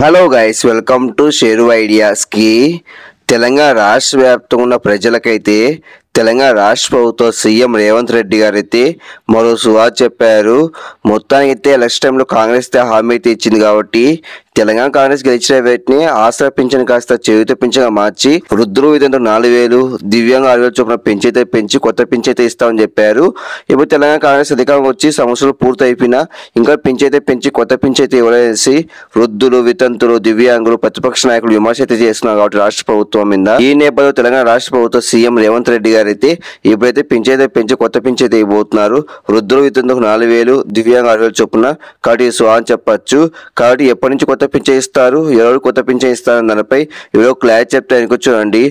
Hello guys, welcome to Sheru ఐడియాస్కి. తెలంగాణ రాష్ట్ర వ్యాప్తంగా ఉన్న ప్రజలకైతే తెలంగాణ రాష్ట్ర ప్రభుత్వ సీఎం రేవంత్ రెడ్డి గారు అయితే మరో సువార్త చెప్పారు. మొత్తానికి అయితే ఎలక్షన్ టైంలో కాంగ్రెస్ హామీ అయితే ఇచ్చింది కాబట్టి తెలంగాణ కాంగ్రెస్ గెలిచిన వీటిని ఆసరా పింఛన్ కాస్త చేయుత పింఛన్గా మార్చి వృద్ధులు విధంగా 4,000, దివ్యాంగ 6,000 చొప్పున పెంచి కొత్త పింఛన్ అయితే ఇస్తామని చెప్పారు. ఇప్పుడు తెలంగాణ కాంగ్రెస్ అధికారం వచ్చి సంవత్సరాలు పూర్తి అయిపోయినా ఇంకా పెంచి కొత్త పింఛన్ అయితే ఇవ్వలేసి వృద్ధులు, వితంతులు, దివ్యాంగులు, ప్రతిపక్ష నాయకులు విమర్శ అయితే చేస్తున్నారు కాబట్టి రాష్ట్ర ప్రభుత్వం మీద. ఈ నేపథ్యంలో తెలంగాణ రాష్ట్ర ప్రభుత్వ సీఎం రేవంత్ రెడ్డి గారు అయితే ఇప్పుడైతే పెంచి కొత్త పింఛన్ అయితే ఇవ్వబోతున్నారు. వృద్ధులు, వితంతులకు 4,000, దివ్యాంగ 6,000 చొప్పున కాబట్టి అని చెప్పచ్చు. కాబట్టి ఎప్పటి నుంచి కొత్త పింఛన్ ఇస్తారు, ఎవరు కొత్త పింఛన్ ఇస్తారు అని దానిపై ఎవరో క్లారిటీ చెప్తే అనుకో. చూడండి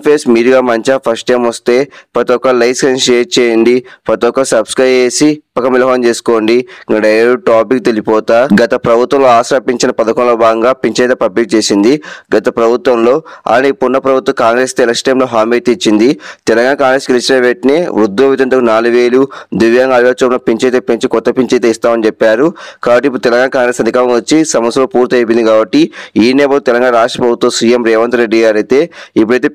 ఫేస్ మీరుగా మంచిగా ఫస్ట్ టైం వస్తే ప్రతి ఒక్క లైక్ అండ్ షేర్ చేయండి, ప్రతి ఒక్క సబ్స్క్రైబ్ చేసి పక్క మిలహం చేసుకోండి. ఇంకా డైరెక్ట్ టాపిక్ తెలిపోతా. గత ప్రభుత్వంలో ఆసరా పింఛన్ పథకంలో భాగంగా పింఛన్ అయితే పబ్లిక్ చేసింది. గత ప్రభుత్వంలో అలాగే పున్న ప్రభుత్వం కాంగ్రెస్ ఎలక్షన్ టైంలో హామీ అయితే ఇచ్చింది. తెలంగాణ కాంగ్రెస్ గెలిచిన వీటిని వృద్ధుల వితంతులకు 4,000, దివ్యాంగ 6,000 చొప్పున పెంచి కొత్త పింఛన్ అయితే ఇస్తామని చెప్పారు. కాబట్టి ఇప్పుడు తెలంగాణ కాంగ్రెస్ అధికారం వచ్చి సంవత్సరం పూర్తి అయిపోయింది కాబట్టి ఈ నేపథ్యంలో తెలంగాణ రాష్ట్ర ప్రభుత్వం సీఎం రేవంత్ రెడ్డి గారు అయితే ఇప్పుడైతే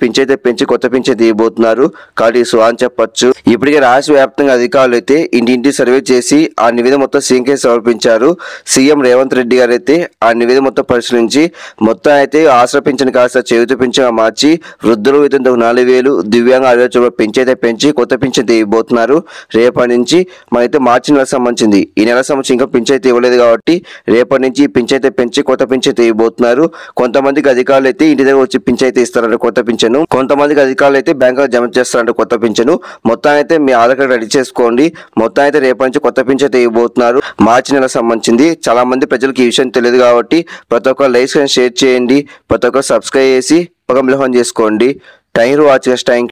పెంచి కొత్త పింఛన్ తీయబోతున్నారు. కాబట్టి అని చెప్పచ్చు. ఇప్పటికే రాష్ట్ర వ్యాప్తంగా అధికారులు అయితే ఇంటింటి సర్వే చేసి ఆ నివేదిక మొత్తం సీఎంకే సమర్పించారు. సీఎం రేవంత్ రెడ్డి గారు అయితే ఆ నివేదిక మొత్తం పరిశీలించి మొత్తం అయితే ఆసరా పింఛన్ కాస్త చేయుత పింఛన్గా మార్చి వృద్ధులు వితంతులకు 4,000, దివ్యాంగ 6,000 చొప్పున పెంచి కొత్త పింఛన్ తీయబోతున్నారు. రేపటి నుంచి మనైతే మార్చి నెల సంబంధించింది. ఈ నెల సంబంధించి ఇంకా పింఛన్ అయితే ఇవ్వలేదు కాబట్టి రేపటి నుంచి ఈ పింఛన్ అయితే పెంచి కొత్త పింఛన్ తీయబోతున్నారు. కొంతమందికి అధికారులు అయితే ఇంటి దగ్గర వచ్చి పింఛన్ అయితే ఇస్తారంటే కొత్త పింఛను, కొంతమందికి అధికారులు అయితే బ్యాంకులో జమ చేస్తారంటే కొత్త పింఛను. మొత్తం అయితే మీ ఆధార్ కార్డు రెడీ చేసుకోండి. మొత్తం అయితే రేపటి నుంచి కొత్త పింఛన్ అయితే ఇవ్వబోతున్నారు. మార్చి నెల సంబంధించింది. చాలా మంది ప్రజలకు ఈ విషయం తెలియదు కాబట్టి ప్రతి ఒక్క లైక్ అండ్ షేర్ చేయండి, ప్రతి ఒక్క సబ్స్క్రైబ్ చేసి పక్క మిలహం చేసుకోండి. Thank you for watching.